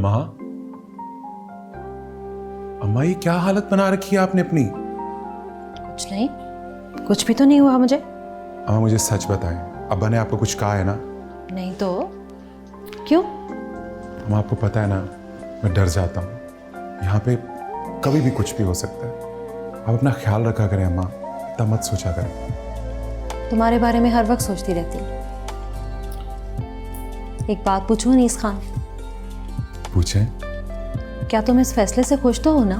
अम्मा, अम्मा ये क्या हालत बना रखी है आपने अपनी? कुछ नहीं, कुछ भी तो नहीं हुआ मुझे। अम्मा मुझे सच बताएं, अब्बा ने आपको कुछ कहा है ना? नहीं तो क्यों? अम्मा आपको पता है ना, मैं डर जाता हूँ। यहाँ पे कभी भी कुछ भी हो सकता है। आप अपना ख्याल रखा करें अम्मा, इतना मत सोचा करें। तुम्हारे बारे में हर वक्त सोचती रहती हूँ। एक बात पूछूं अनीस खान? पूछें। क्या तुम इस फैसले से खुश तो हो ना?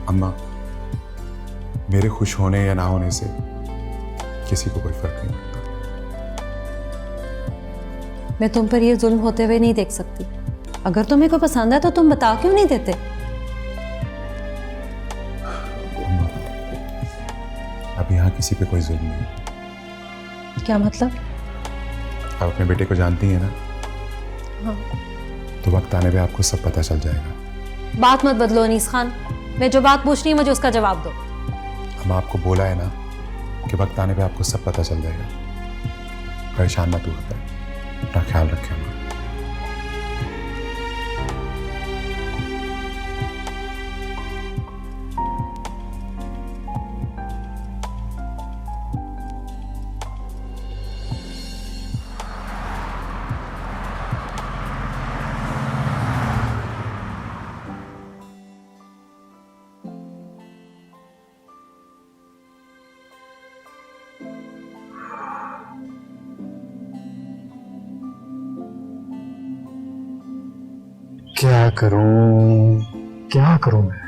अम्मा, मेरे खुश होने या ना होने से किसी को कोई फर्क नहीं पड़ता। मैं तुम पर यह जुल्म होते हुए नहीं देख सकती। अगर तुम्हें कोई पसंद है तो तुम बता क्यों नहीं देते? अम्मा, अब यहाँ किसी पे कोई जुल्म नहीं। क्या मतलब? आप अपने बेटे को जानती हैं ना? हाँ। तो वक्त आने पे आपको सब पता चल जाएगा। बात मत बदलो अनीस खान। मैं जो बात पूछ रही हूँ मुझे उसका जवाब दो। हम आपको बोला है ना कि वक्त आने पे आपको सब पता चल जाएगा। परेशान मत होकर, अपना ख्याल रखें अम्मा। क्या करूं मैं?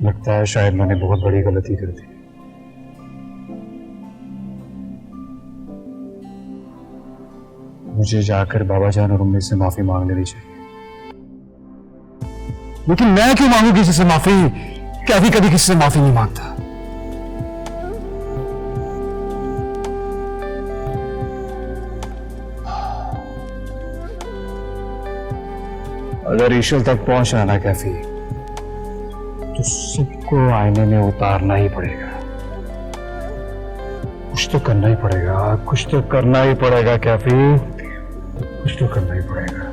लगता है शायद मैंने बहुत बड़ी गलती कर दी। मुझे जाकर बाबा जान और उम्मी से माफी मांग लेनी चाहिए। लेकिन मैं क्यों मांगू किसी से माफी? कभी कभी किसी से माफी नहीं मांगता। अगर ईश्वर तक पहुंचना ना कैफी, तो सबको आईने में उतारना ही पड़ेगा। कुछ तो करना ही पड़ेगा, कुछ तो करना ही पड़ेगा कैफी, कुछ तो करना ही पड़ेगा।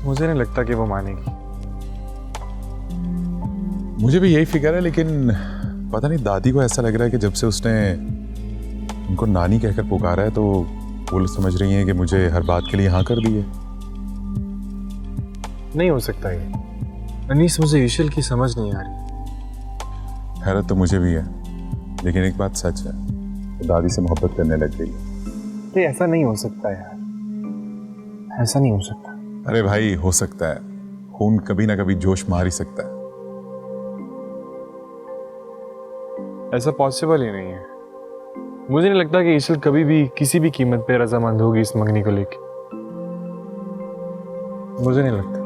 मुझे नहीं लगता कि वो मानेगी। मुझे भी यही फिक्र है, लेकिन पता नहीं दादी को ऐसा लग रहा है कि जब से उसने उनको नानी कहकर पुकारा है तो वो समझ रही हैं कि मुझे हर बात के लिए हाँ कर दी है। नहीं हो सकता ये अनीस, मुझे ईशल की समझ नहीं आ रही। हैरत तो मुझे भी है, लेकिन एक बात सच है, तो दादी से मोहब्बत करने लग गई है। तो ऐसा नहीं हो सकता यार, ऐसा नहीं हो सकता। अरे भाई, हो सकता है। खून कभी ना कभी जोश मार ही सकता है। ऐसा पॉसिबल ही नहीं है। मुझे नहीं लगता कि ईशल कभी भी किसी भी कीमत पे रजामंद होगी इस मंगनी को लेके। मुझे नहीं लगता।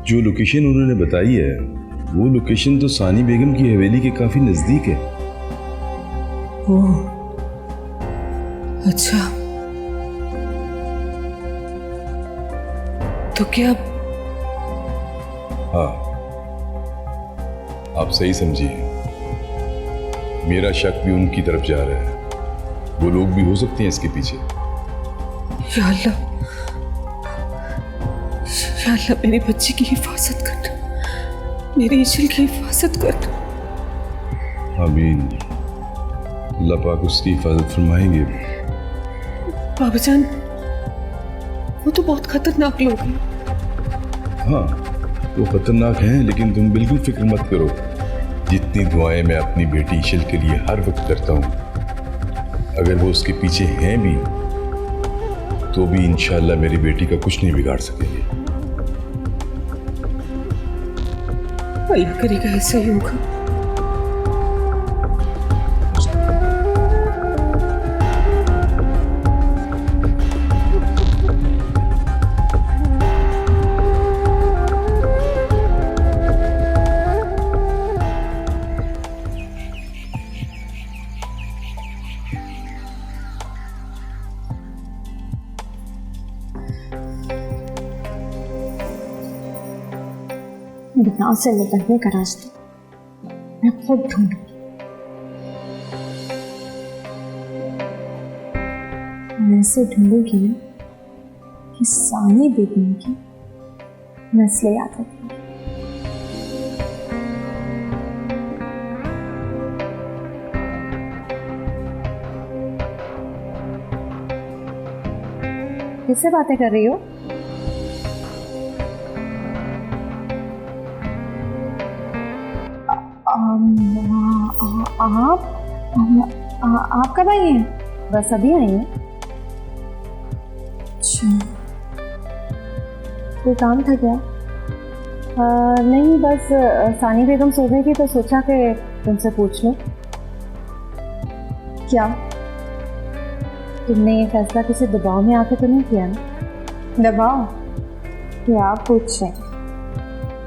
जो लोकेशन उन्होंने बताई है वो लोकेशन तो सानी बेगम की हवेली के काफी नजदीक है। ओह, अच्छा। तो क्या? हाँ, आप सही समझिए। मेरा शक भी उनकी तरफ जा रहा है। वो लोग भी हो सकते हैं इसके पीछे। या अल्लाह, या अल्लाह, मेरी बच्ची की हिफाजत करना, मेरी ईशल की हिफाजत करना। आमीन। अल्लाह पाक उसकी हिफाजत फरमाएंगे। बाबा जान, वो तो बहुत खतरनाक लोग हैं। हाँ, वो खतरनाक हैं, लेकिन तुम बिल्कुल फिक्र मत करो। जितनी दुआएं मैं अपनी बेटी ईशल के लिए हर वक्त करता हूँ, अगर वो उसके पीछे हैं भी तो भी इंशाल्लाह मेरी बेटी का कुछ नहीं बिगाड़ सकेंगे। अल्लाह करेगा ऐसा ही होगा। बिना से निकलने का रास्ता मैं खुद ढूंढूंगी। मैं ऐसे ढूंढूंगी ना कि सानी बेगम की नस्लें याद रखेंगी। किससे बातें कर रही हो? आप कब आई हैं? बस अभी आई हैं। अच्छा, कोई काम था क्या? नहीं, बस सानी बेगम सो गई थी तो सोचा कि तुमसे पूछ लो। क्या तुमने ये फैसला किसी दबाव में आके तो नहीं किया ना? दबाव? क्या पूछ रहे?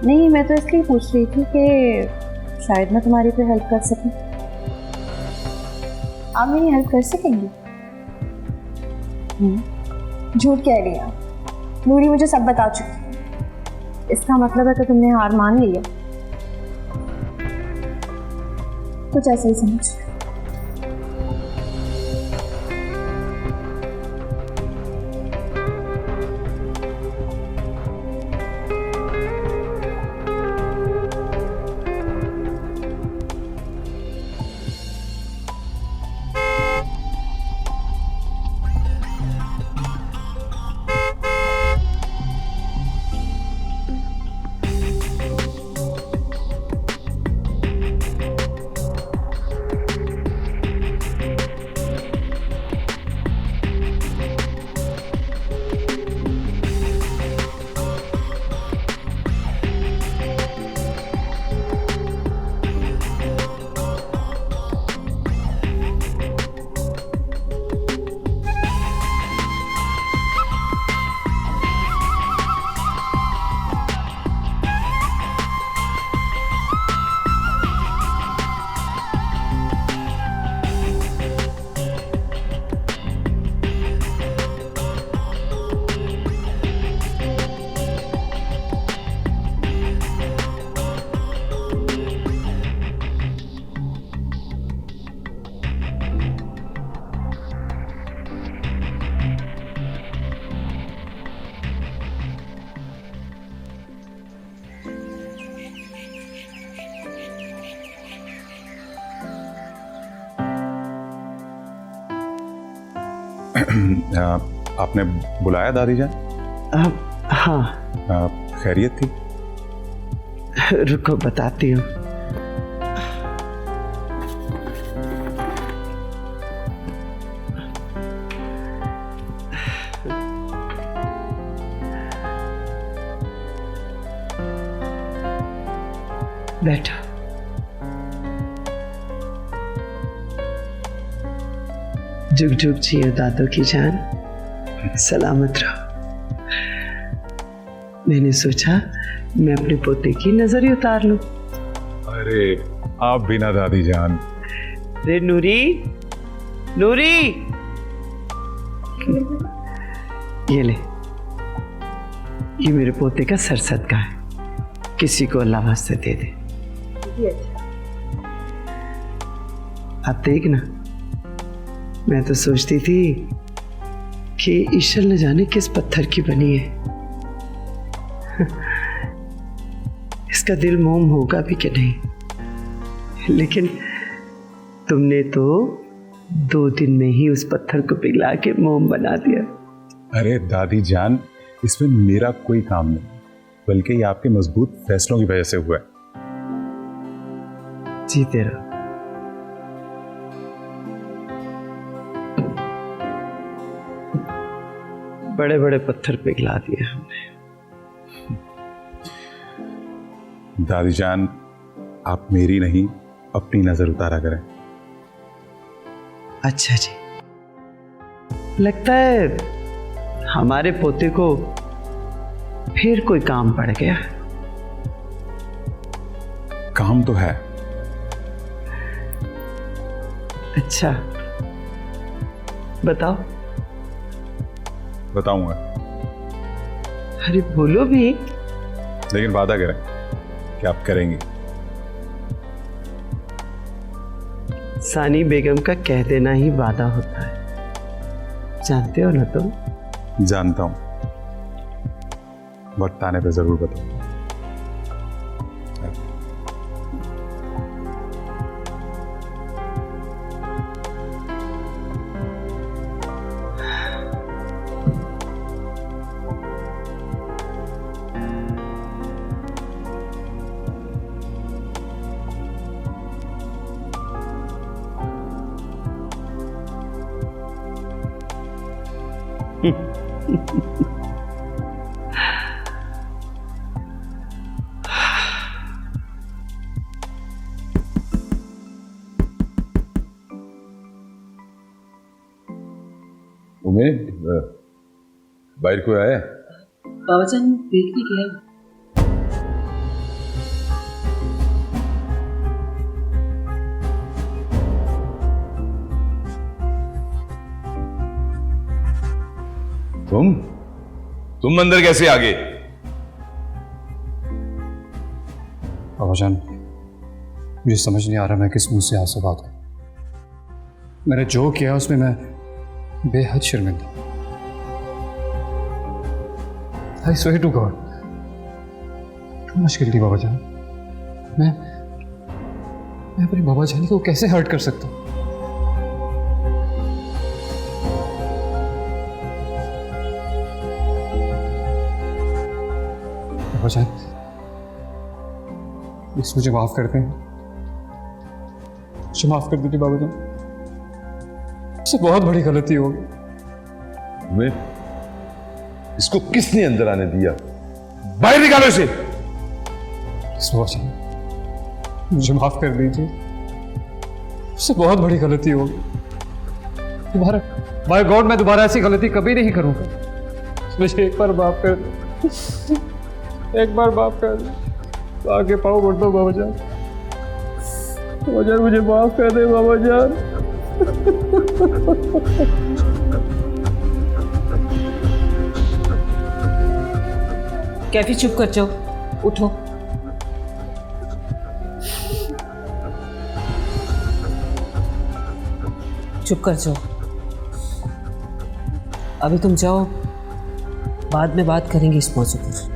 नहीं, मैं तो इसलिए पूछ रही थी कि शायद मैं तुम्हारी कोई हेल्प कर सकूं। आप मेरी हेल्प कर सकेंगी? झूठ कह रही है नूरी, मुझे सब बता चुकी है। इसका मतलब है कि तुमने हार मान ली है। कुछ ऐसा ही समझ। आपने बुलाया दादी जान? हाँ। खैरियत थी? रुको बताती हूँ। बैठो। जुग जुग जियो दादो की जान, सलामत रहो। मैंने सोचा मैं अपने पोते की नजर ही उतार लूं। अरे आप बिना दादी जान। रे नूरी, नूरी, ये ले, ये मेरे पोते का सर सदका है, किसी को अल्लाह वास्ते दे दे। अब देख ना, मैं तो सोचती थी कि ईश्वर न जाने किस पत्थर की बनी है। इसका दिल मोम होगा भी कि नहीं, लेकिन तुमने तो 2 दिन में ही उस पत्थर को पिघला के मोम बना दिया। अरे दादी जान, इसमें मेरा कोई काम नहीं, बल्कि ये आपके मजबूत फैसलों की वजह से हुआ है। जीते रहो। बड़े बड़े पत्थर पिघला दिए हमने। दादी जान, आप मेरी नहीं अपनी नजर उतारा करें। अच्छा जी, लगता है हमारे पोते को फिर कोई काम पड़ गया। काम तो है। अच्छा, बताओ। बताऊंगा, अरे बोलो भी। लेकिन वादा करें कि आप करेंगे। सानी बेगम का कह देना ही वादा होता है, जानते हो ना तुम? जानता हूं, वक्त आने पे जरूर बताऊंगा। उमेश, बाहर कोई आया? बाबा जान देख नहीं गया। तुम अंदर कैसे आ गए? बाबा जान, मुझे समझ नहीं आ रहा मैं किस मुंह से आपसे बात करूं। मैंने जो किया उसमें मैं बेहद शर्मिंदा। I swear to God, मुश्किल थी बाबा जान। मैं अपनी बाबा जान को कैसे हर्ट कर सकता हूँ? बाबा जान, प्लीज मुझे माफ कर दें। मुझे माफ कर दीजिए बाबा जान, मुझसे बहुत बड़ी गलती हो गई। उमेश, इसको किसने अंदर आने दिया? बाहर निकालो इसे। बाबा जान, मुझे माफ कर दीजिए, मुझसे बहुत बड़ी गलती हो गई। दोबारा, माय गॉड, मैं दोबारा ऐसी गलती कभी नहीं करूंगा। मुझे एक बार माफ कर दो, एक बार माफ कर दो। आगे पाओ बढ़ दो बाबा जान। बाबा जान, मुझे माफ कर दे बाबा जान। कैफी चुप कर जाओ, उठो। चुप कर जाओ, अभी तुम जाओ, बाद में बात करेंगे इस मौजूद पर।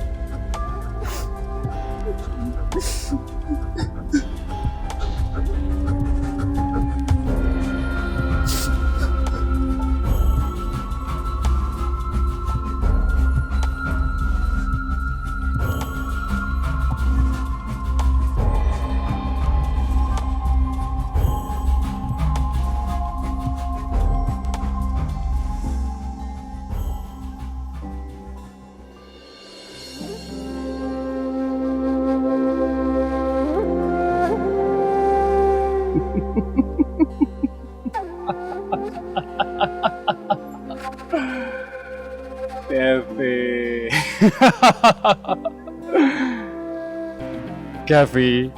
कैफी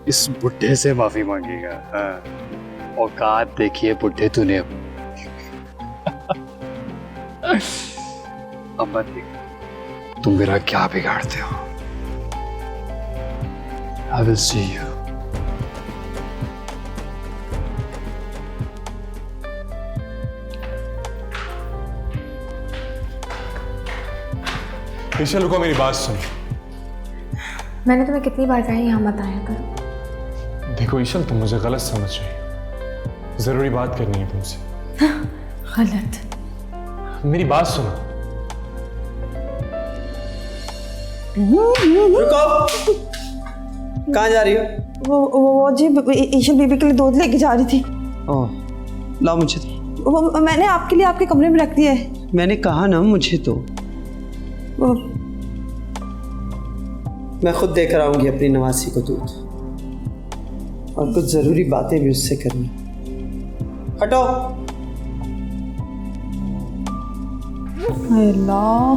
इस बुढ़े से माफी मांगेगा? हाँ, औकात देखिए बुढ़े तूने। अब मत देख तुम मेरा क्या बिगाड़ते हो। I will see you. ईशल, रुको, मेरी बात सुनो। मैंने तुम्हें कितनी बार कहा यहाँ मत आया करो। देखो ईशल, तुम मुझे गलत समझ रही हो। जरूरी बात करनी है तुमसे। गलत? मेरी बात सुनो। रुको, कहाँ जा रही हो? वो जी ईशल बीबी के लिए दूध लेके जा रही थी। ओह, लाओ मुझे। वो मैंने आपके लिए आपके कमरे में रख दिया है। मैंने कहा ना मुझे तो। मैं खुद देकर आऊंगी अपनी नवासी को दूध, और कुछ जरूरी बातें भी उससे करनी। हटो। अल्लाह,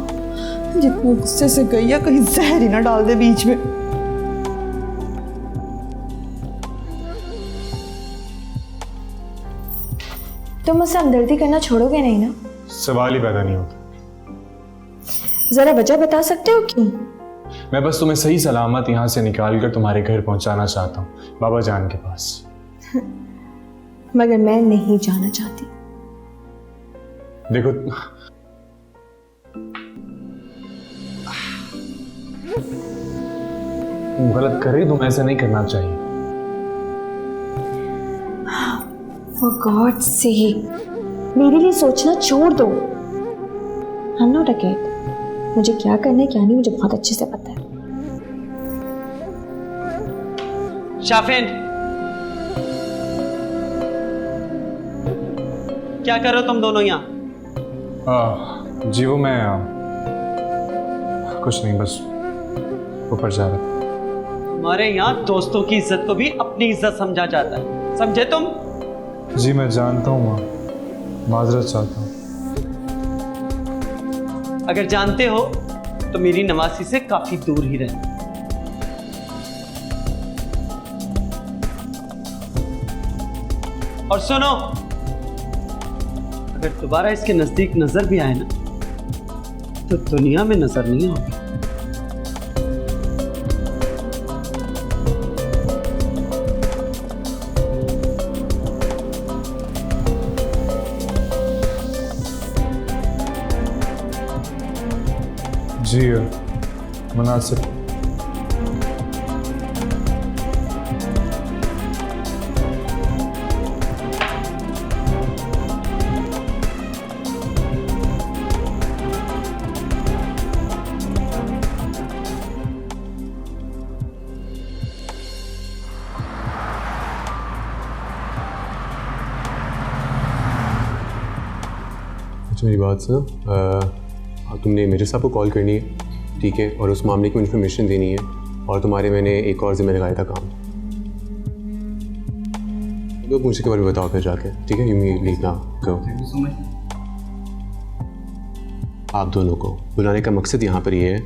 जितने गुस्से से गई है कहीं जहर ही ना डाल दे बीच में। तुम मुझसे हमदर्दी करना छोड़ोगे नहीं ना? सवाल ही पैदा नहीं होता। जरा वजह बता सकते हो क्यों? मैं बस तुम्हें सही सलामत यहाँ से निकाल कर तुम्हारे घर पहुँचाना चाहता हूँ, बाबा जान के पास। मगर मैं नहीं जाना चाहती। देखो, तुम गलत कर रही, तुम ऐसा नहीं करना चाहिए। For God's sake, मेरे लिए सोचना छोड़ दो। I'm not a kid. मुझे क्या करना है क्या नहीं मुझे बहुत अच्छे से पता है। शाफिन, क्या कर रहे हो तुम दोनों यहाँ? जी वो मैं कुछ नहीं, बस ऊपर जा रहा था। हमारे यहाँ दोस्तों की इज्जत को भी अपनी इज्जत समझा जाता है, समझे तुम? जी मैं जानता हूँ माँ, माजरत चाहता हूँ। अगर जानते हो तो मेरी नवासी से काफी दूर ही रहना। और सुनो, अगर दोबारा इसके नजदीक नजर भी आए ना तो दुनिया में नजर नहीं होगी। जी मुनासिब। अच्छा मेरी बात सुनो, तुमने मेजर साहब को कॉल करनी है, ठीक है, और उस मामले की इन्फॉर्मेशन देनी है, और तुम्हारे मैंने एक और जिम्मे लगाया था काम, तो मुझे के बारे में बताओ फिर जाके, ठीक है? यू मी लीव नाउ, गो। आप दोनों को बुलाने का मकसद यहाँ पर ये है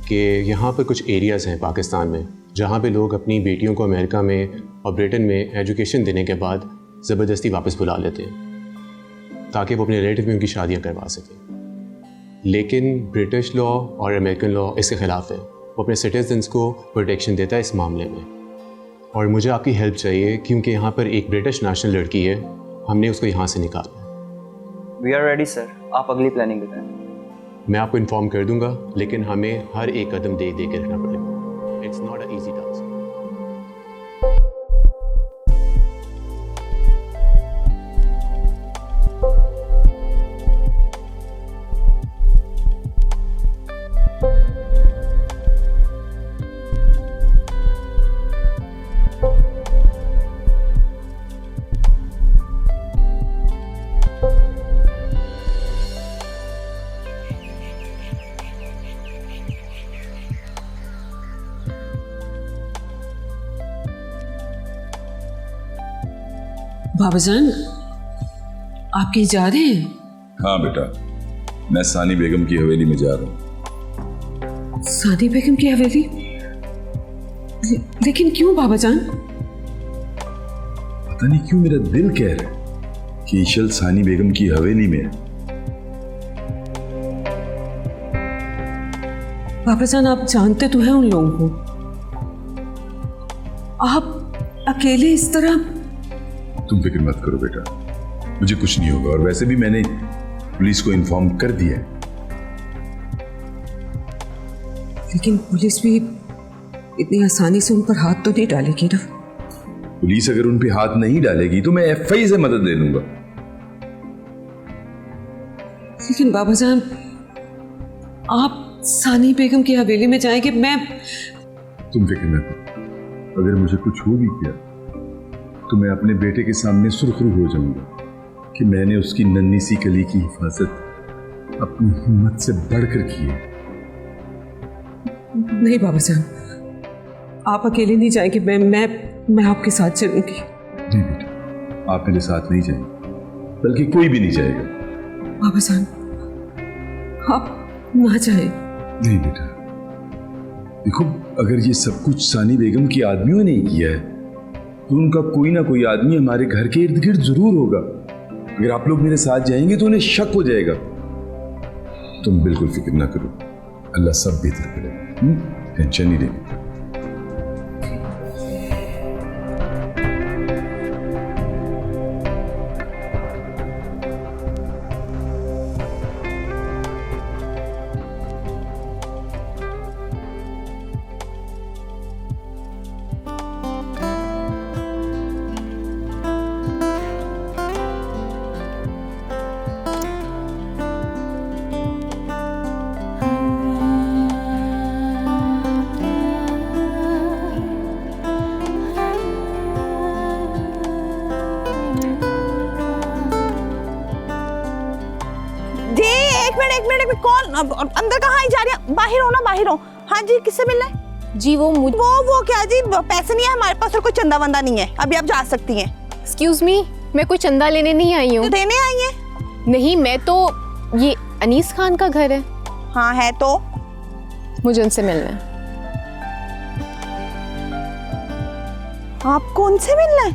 कि यहाँ पर कुछ एरियाज़ हैं पाकिस्तान में जहाँ पे लोग अपनी बेटियों को अमेरिका में और ब्रिटेन में एजुकेशन देने के बाद ज़बरदस्ती वापस बुला लेते हैं ताकि वो अपने रिलेटिव में उनकी शादियाँ करवा सकें। लेकिन ब्रिटिश लॉ और अमेरिकन लॉ इसके ख़िलाफ़ है, वो अपने सिटीजन्स को प्रोटेक्शन देता है इस मामले में। और मुझे आपकी हेल्प चाहिए क्योंकि यहाँ पर एक ब्रिटिश नेशनल लड़की है, हमने उसको यहाँ से निकाला है। वी आर रेडी सर, आप अगली प्लानिंग बताएं। मैं आपको इन्फॉर्म कर दूंगा, लेकिन हमें हर एक कदम दे के रखना पड़ेगा। It's not a easy task. Babajan, आप कहीं जा रहे हैं? हाँ बेटा, मैं सानी बेगम की हवेली में जा रहा हूँ। सानी बेगम की हवेली? लेकिन क्यों बाबाजान? पता नहीं क्यों मेरा दिल कह रहा है कि ईशल सानी बेगम की हवेली में है। बाबाजान, आप जानते तो हैं उन लोगों को, आप अकेले इस तरह। तुम फिक्र मत करो बेटा, मुझे कुछ नहीं होगा, और वैसे भी मैंने पुलिस को इन्फॉर्म कर दिया है। लेकिन पुलिस भी इतनी आसानी से उन पर हाथ तो नहीं डालेगी ना? पुलिस अगर उन पे हाथ नहीं डालेगी तो मैं एफआई से मदद ले लूंगा। लेकिन बाबाजान, आप सानी बेगम की हवेली में जाएंगे, मैं। तुम फिक्र मत करो, अगर मुझे कुछ हो भी गया तो मैं अपने बेटे के सामने सुरखरू हो जाऊंगा कि मैंने उसकी नन्ही सी कली की हिफाजत अपनी हिम्मत से बढ़कर किए। नहीं बाबा जान, आप अकेले नहीं जाएंगे, मैं आपके साथ चलूंगी। नहीं बेटा, आप मेरे साथ नहीं जाएंगे, बल्कि कोई भी नहीं जाएगा। बाबा जान, आप ना जाए। नहीं बेटा, देखो, अगर ये सब कुछ सानी बेगम की आदमियों ने किया है तो उनका कोई ना कोई आदमी हमारे घर के इर्द गिर्द जरूर होगा। अगर आप लोग मेरे साथ जाएंगे तो उन्हें शक हो जाएगा। तुम बिल्कुल फिक्र ना करो, अल्लाह सब बेहतर करेगा। टेंशन नहीं लेंगे। एक मिनट कौन अंदर कहाँ जा रही है? बाहर हो ना, बाहर हो। हाँ जी, किससे मिलना है? जी वो क्या जी, पैसे नहीं है हमारे पास और कोई चंदा वंदा नहीं है। अभी आप जा सकती हैं। एक्सक्यूज मी, मैं कोई चंदा लेने नहीं आई हूँ। तो देने आई हैं? नहीं, मैं तो, ये अनीस खान का घर है। हाँ है, तो मुझे उनसे मिलना है। आपको उनसे मिलना है?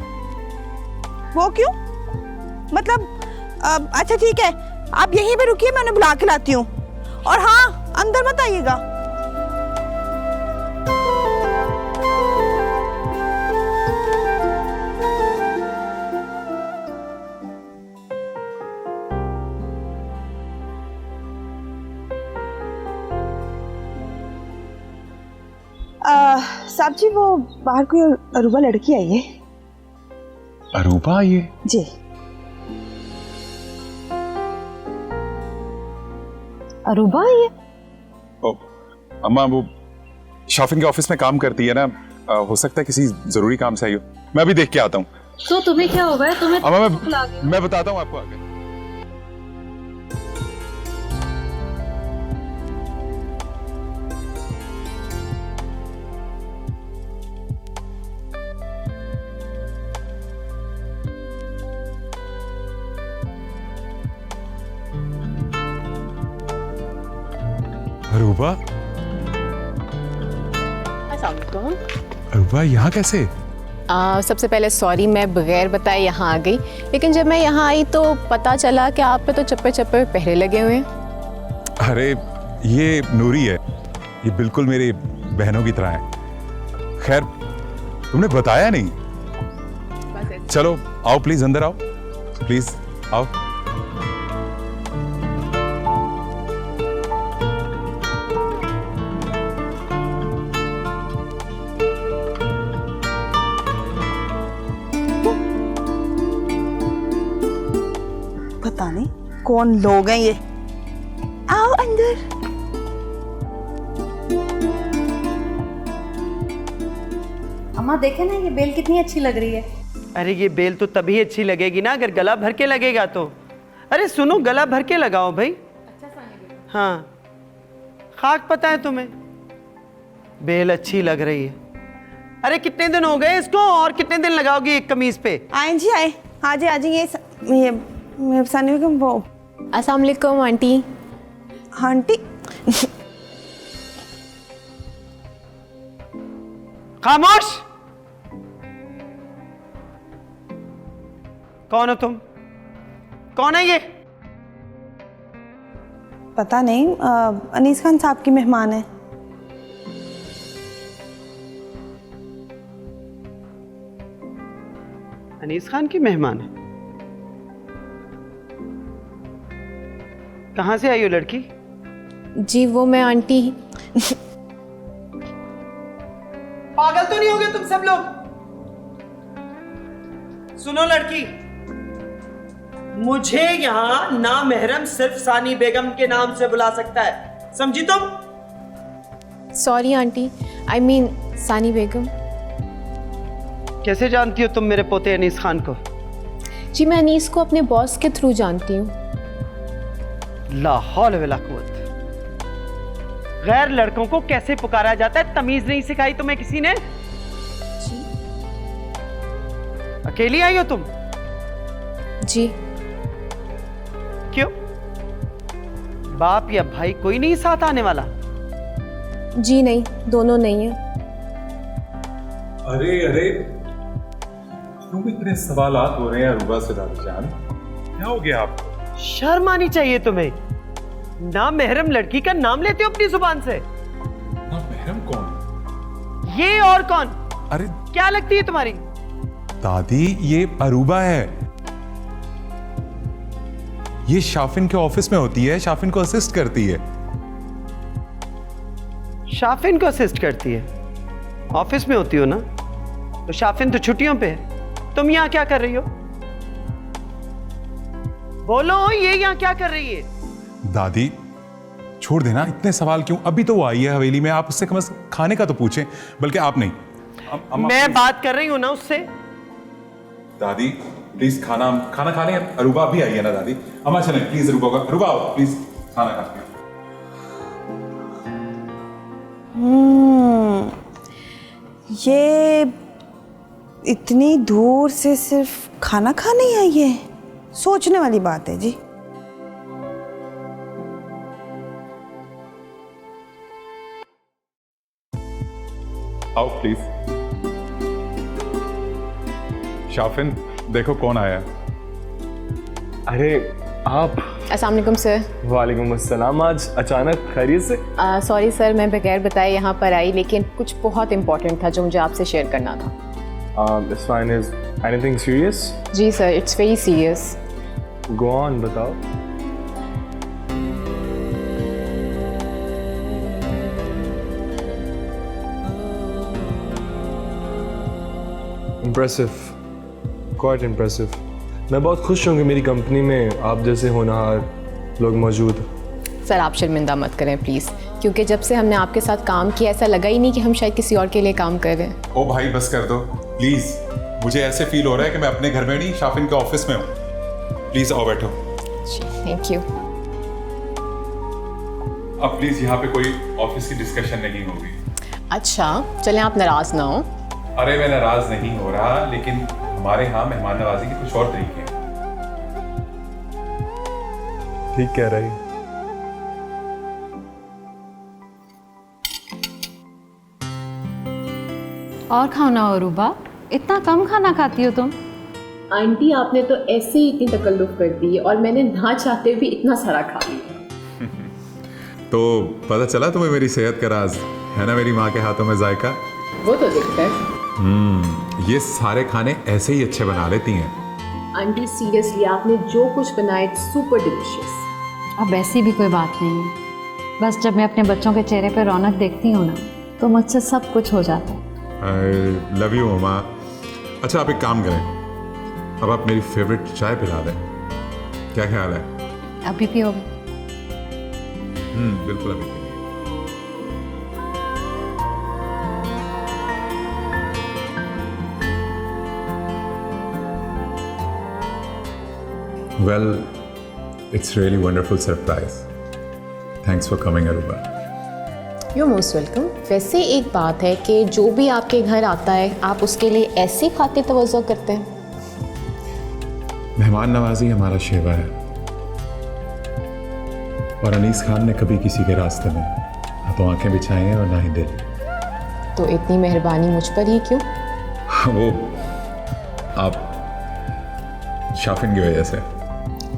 वो क्यों? मतलब अच्छा ठीक है, आप यहीं पे रुकिए, मैं उन्हें बुला के लाती हूँ। और हाँ, अंदर मत आइएगा। साहब जी, वो बाहर कोई अरूबा लड़की आई है। अरूबा आई है? जी। अरूबा आई है? अम्मा वो शॉपिंग के ऑफिस में काम करती है ना, हो सकता है किसी जरूरी काम से आई हो। मैं अभी देख के आता हूँ। तो तुम्हें क्या हो गया? तुम्हें अम्मा मैं बताता हूँ आपको आगे। अरूबा? अरूबा यहाँ कैसे? सबसे पहले सॉरी, मैं बगैर बताए यहाँ आ गई, लेकिन जब मैं यहाँ आई तो पता चला कि आप पे तो चप्पे चप्पे पहरे लगे हुए हैं। अरे ये नूरी है, ये बिल्कुल मेरी बहनों की तरह है। खैर तुमने बताया नहीं। चलो आओ प्लीज, अंदर आओ प्लीज, आओ। पता नहीं कौन लोग हैं ये। आओ अंदर। अम्मा देखे ना, ये बेल कितनी अच्छी लग रही है। अरे ये बेल तो तभी अच्छी लगेगी ना अगर गला भर के लगेगा तो। अरे सुनो, गला भर के लगाओ भाई। हाँ, खाक पता है तुम्हें, बेल अच्छी लग रही है। अरे कितने दिन हो गए इसको, और कितने दिन लगाओगी एक कमीज पे? आए जी आए, आज आज ये सानी बेगम। वो अस्सलाम वालेकुम आंटी। आंटी? खामोश। कौन हो तुम? कौन है ये? पता नहीं, अनीस खान साहब की मेहमान है। अनीस खान की मेहमान है? कहाँ से आई हो लड़की? जी वो मैं आंटी। पागल तो नहीं हो गए तुम सब लोग? सुनो लड़की, मुझे यहां ना महरम सिर्फ सानी बेगम के नाम से बुला सकता है, समझी तुम? सॉरी आंटी, आई मीन सानी बेगम। कैसे जानती हो तुम मेरे पोते अनीस खान को? जी मैं अनीस को अपने बॉस के थ्रू जानती हूँ। ला हौल वला कुव्वत। गैर लड़कों को कैसे पुकारा जाता है, तमीज नहीं सिखाई तुम्हें किसी ने? अकेली आई हो तुम? जी। क्यों, बाप या भाई कोई नहीं साथ आने वाला? जी नहीं, दोनों नहीं है। अरे अरे क्यों इतने सवालात हो रहे हैं अरूबा से दादी जान? क्या हो गया आपको? शर्म आनी चाहिए तुम्हें। ना महरम लड़की का नाम लेते हो अपनी जुबान से। ना महरम कौन? ये और कौन? अरे क्या लगती है तुम्हारी? दादी ये अरूबा है, ये शाफिन के ऑफिस में होती है, शाफिन को असिस्ट करती है। शाफिन को असिस्ट करती है? ऑफिस में होती हो ना, तो शाफिन तो छुट्टियों पे है। तुम यहाँ क्या कर रही हो? बोलो, ये यहाँ क्या कर रही है? दादी छोड़ देना, इतने सवाल क्यों? अभी तो वो आई है हवेली में, आप उससे कम से कम खाने का तो पूछें। बल्कि आप नहीं, मैं बात कर रही हूं ना उससे। दादी प्लीज खाना खा लें। अरूबा भी आई है ना दादी? अम्मा चलें प्लीज, अरूबा प्लीज खाना खा लें। ये इतनी दूर से सिर्फ खाना खाने आई है, सोचने वाली बात है जी। आओ प्लीज। शाफिन देखो कौन आया। अरे आप? अस्सलाम वालेकुम सर। वालेकुम अस्सलाम। आज अचानक खैरियत से? सॉरी सर, मैं बगैर बताए यहाँ पर आई, लेकिन कुछ बहुत इंपॉर्टेंट था जो मुझे आपसे शेयर करना था। It's fine. Is anything serious? Ji sir, it's very serious. Go on, बताओ। Impressive, quite impressive. मैं बहुत खुश हूँ कि मेरी कंपनी में आप जैसे होनहार लोग मौजूद हैं। सर आप शर्मिंदा मत करें प्लीज़, क्योंकि जब से हमने आपके साथ काम किया ऐसा लगा ही नहीं कि हम शायद किसी और के लिए काम कर रहे हैं। ओ भाई बस कर दो प्लीज, मुझे ऐसे फील हो रहा है कि मैं अपने घर में नहीं शाफिन के ऑफिस में हूँ। प्लीज आओ बैठो। Thank you. अब प्लीज यहाँ पे कोई ऑफिस की डिस्कशन नहीं होगी। अच्छा चलें, आप नाराज ना हो। अरे मैं नाराज नहीं हो रहा, लेकिन हमारे यहाँ मेहमान नवाजी के कुछ और तरीके हैं। ठीक कह रही। और खाओ ना अरूबा, इतना कम खाना खाती हो तुम? आंटी आपने तो ऐसे ही इतनी तकल्लुफ कर दी और मैंने ना चाहते हुए इतना सारा खा लिया। तो पता चला तुम्हें मेरी सेहत का राज है ना, मेरी माँ के हाथों में जायका। वो तो दिखता है। ये सारे खाने ऐसे ही अच्छे बना लेती हैं। आंटी सीरियसली आपने जो कुछ बनाया इट्स सुपर डिलीशियस। अब ऐसी भी कोई बात नहीं है, बस जब मैं अपने बच्चों के चेहरे पे रौनक देखती हूँ ना, तो मुझसे सब कुछ हो जाता है। आई लव यू मम्मा। अच्छा आप एक काम करें, अब आप मेरी फेवरेट चाय पिला दें, क्या ख्याल है? अभी पियोगे? बिल्कुल अभी। Well, it's really wonderful surprise. Thanks for coming, Aruba. You're most welcome. वैसे एक बात है कि जो भी आपके घर आता है आप उसके लिए ऐसी खातिर तवज्जो करते हैं। मेहमान नवाजी हमारा शेवा है, और अनीस खान ने कभी किसी के रास्ते में ना तो आंखें बिछाई हैं और ना ही दिल। तो इतनी मेहरबानी मुझ पर ही क्यों? वो आप शाफिन की वजह से।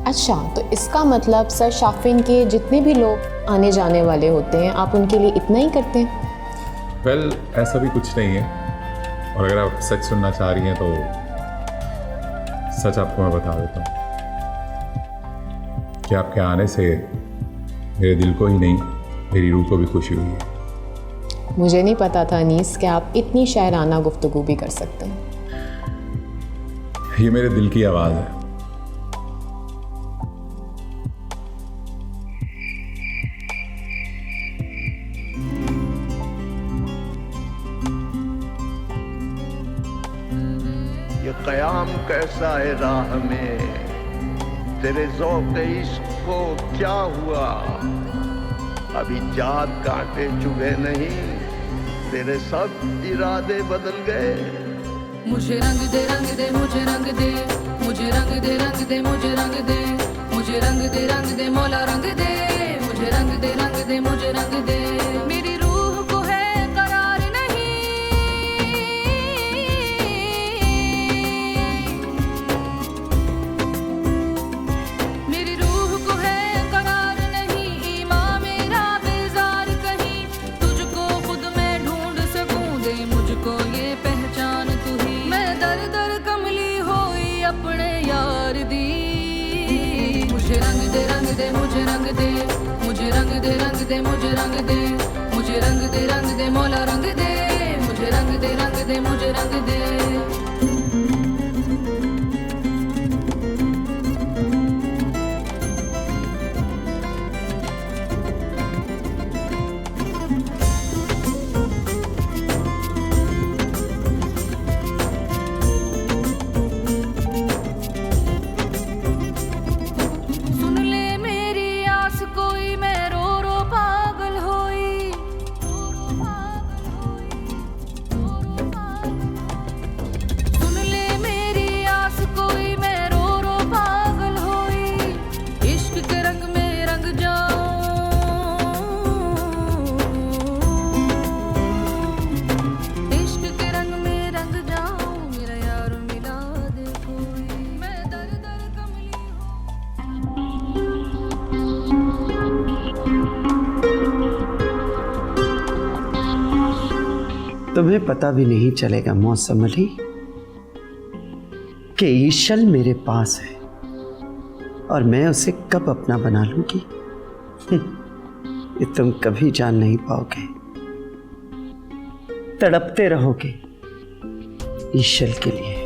अच्छा, तो इसका मतलब सर शाफिन के जितने भी लोग आने जाने वाले होते हैं आप उनके लिए इतना ही करते हैं? वेल, ऐसा भी कुछ नहीं है, और अगर आप सच सुनना चाह रही हैं तो सच आपको मैं बता देता हूँ कि आपके आने से मेरे दिल को ही नहीं मेरी रूह को भी खुशी हुई है। मुझे नहीं पता था अनीस कि आप इतनी शायराना गुफ्तगू भी कर सकते हैं। ये मेरे दिल की आवाज़ है। ये क़याम कैसा है राह में, तेरे ज़ौक़ इश्क़ देखो क्या हुआ, अभी चार कांटे चुभे नहीं, तेरे सब इरादे बदल गए। मुझे रंग दे मुझे रंग दे, मुझे रंग दे मुझे रंग दे, मुझे रंग दे मौला रंग दे, मुझे रंग दे मुझे रंग दे। मेरी रूह को है करार नहीं, मेरी रूह को है करार नहीं, ईमान मेरा बेजार कहीं, तुझको खुद मैं ढूंढ सकूं, दे मुझको ये पहचान तू ही। मैं दर दर कमली होई अपने यार दी, मुझे रंग दे मुझे रंग दे, मुझे रंग दे मुझे रंग दे, मुझे रंग दे मौला रंग दे, मुझे रंग दे मुझे रंग दे। तुम्हें पता भी नहीं चलेगा मौसम अली कि ईशल मेरे पास है और मैं उसे कब अपना बना लूंगी, ये तुम कभी जान नहीं पाओगे। तड़पते रहोगे ईशल के लिए,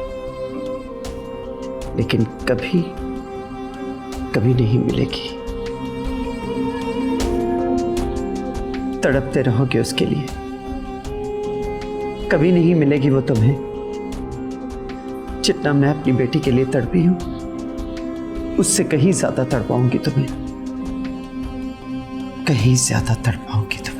लेकिन कभी कभी नहीं मिलेगी। तड़पते रहोगे उसके लिए, कभी नहीं मिलेगी वो तुम्हें जितना मैं अपनी बेटी के लिए तड़पी हूं, उससे कहीं ज्यादा तड़पाऊंगी तुम्हें, कहीं ज्यादा तड़पाऊंगी तुम्हें।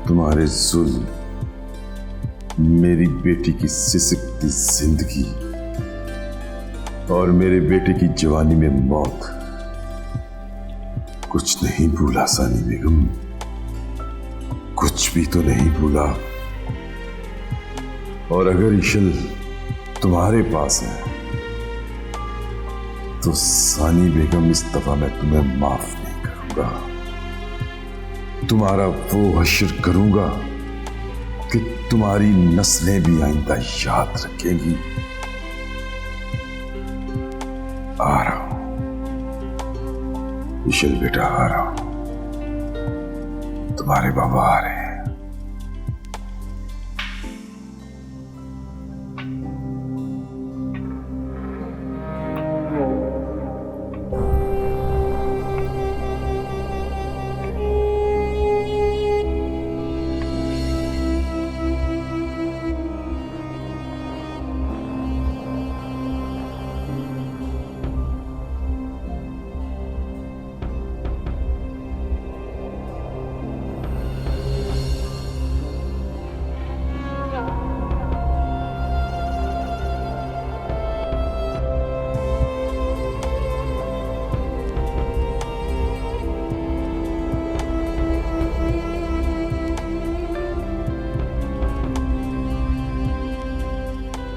तुम्हारे जुल्म, मेरी बेटी की सिसकती जिंदगी और मेरे बेटे की जवानी में मौत, कुछ नहीं भूला सानी बेगम, कुछ भी तो नहीं भूला। और अगर ईशल तुम्हारे पास है तो सानी बेगम इस दफा मैं तुम्हें माफ नहीं करूंगा। तुम्हारा वो हश्र करूंगा कि तुम्हारी नस्लें भी आइंदा याद रखेंगी। आ रहा हूं ईशल बेटा, आ रहा हूं, तुम्हारे बाबा आ रहे हैं।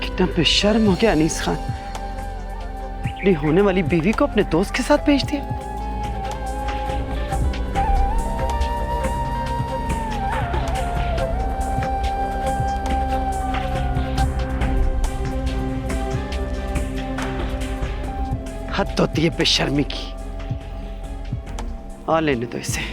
कितना बेशर्म हो गया अनीस खान। अपनी होने वाली बीवी को अपने दोस्त के साथ भेज दिया। हद होती है बेशर्मी की। आ लेने दो इसे।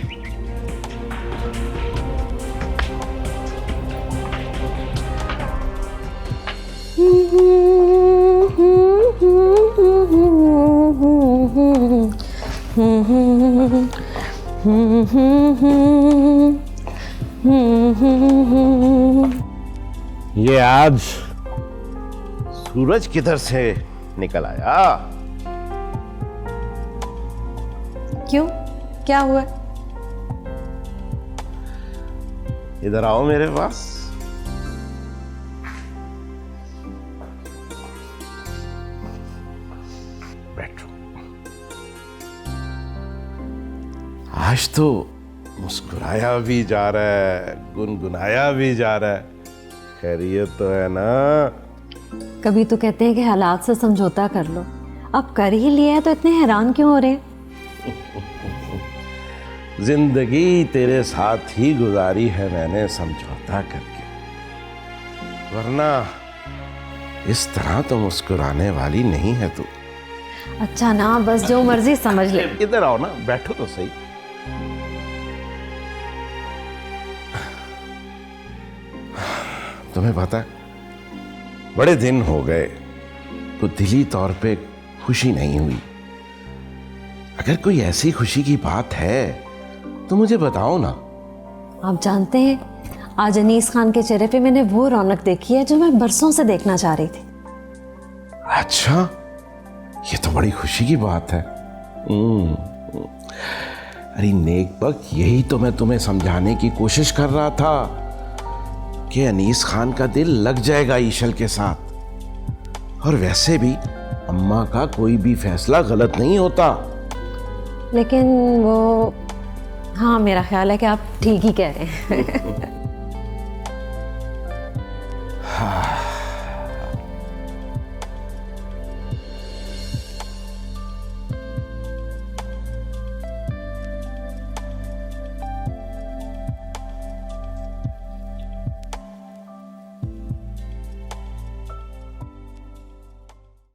ये आज सूरज किधर से निकल आया? क्यों, क्या हुआ? इधर आओ मेरे पास। बैठो। आज तो मुस्कुराया भी जा रहा है, गुनगुनाया भी जा रहा है। खैरियत तो है ना? कभी तो कहते हैं कि हालात से समझौता कर लो, अब कर ही लिया है तो इतने हैरान क्यों हो रहे हैं? जिंदगी तेरे साथ ही गुजारी है मैंने समझौता करके, वरना इस तरह तो मुस्कुराने वाली नहीं है तू। अच्छा ना, बस जो मर्जी समझ ले। इधर आओ ना, बैठो तो सही। तुम्हें पता है, बड़े दिन हो गए तो दिली तौर पे खुशी नहीं हुई। अगर कोई ऐसी खुशी की बात है तो मुझे बताओ ना। आप जानते हैं, आज अनीस खान के चेहरे पे मैंने वो रौनक देखी है जो मैं बरसों से देखना चाह रही थी। अच्छा, ये तो बड़ी खुशी की बात है। अरे नेक बख्त, यही तो मैं तुम्हें समझाने की कोशिश कर रहा था कि अनीस खान का दिल लग जाएगा ईशल के साथ। और वैसे भी अम्मा का कोई भी फैसला गलत नहीं होता। लेकिन वो, हाँ, मेरा ख्याल है कि आप ठीक ही कह रहे हैं।